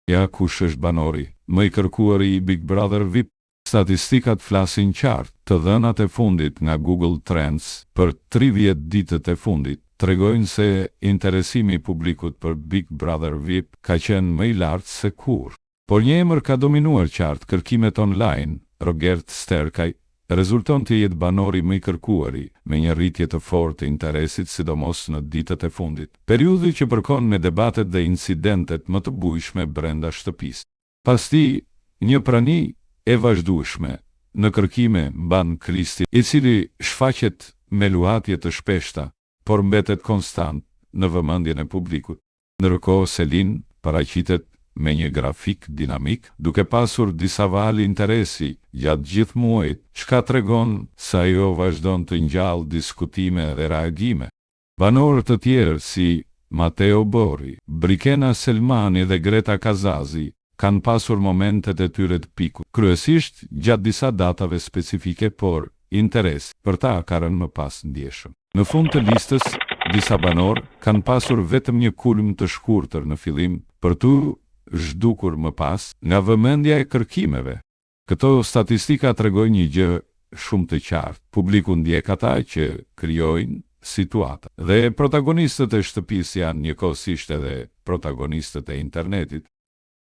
Ja kush është banori, më i kërkuari i Big Brother VIP? Statistikat flasin qartë. Të dhënat e fundit nga Google Trends për 30 ditët e fundit tregojnë se interesimi i publikut për Big Brother VIP ka qenë më i lartë se kurrë. Por një emër ka dominuar qartë kërkimet online. Robert Sterkaj rezulton të jetë banori më i kërkuari, me një rritje të fortë të interesit sidomos në ditët e fundit, periudhë që përkon me debatet dhe incidentet më të bujshme brenda shtëpisë. Pas tij, një prani e vazhdueshme në kërkime mban Kristi, i cili shfaqet me luhatje të shpeshta, por mbetet konstant në vëmendjen e publikut. Ndërkohë Selin paraqitet me një grafik dinamik, duke pasur disa valë interesi gjatë gjithë muajit, çka tregon se ajo vazhdon të ngjallë diskutime dhe reagime. Banorë të tjerë si Matteo Borri, Brikena Selmani dhe Greta Kazazi kanë pasur momentet e tyre të pikut, kryesisht gjatë disa datave specifike, por interes për ta ka rënë më pas ndjeshëm. Në fund të listës, disa banorë kanë pasur vetëm një kulm të shkurtër në fillim, për tu zhdukur më pas nga vëmendja e kërkimeve. Këto statistika tregojnë një gjë shumë të qartë. Publiku ndjek ata që krijojnë situata. Dhe protagonistët e shtëpisë janë njëkohësisht edhe protagonistët e internetit.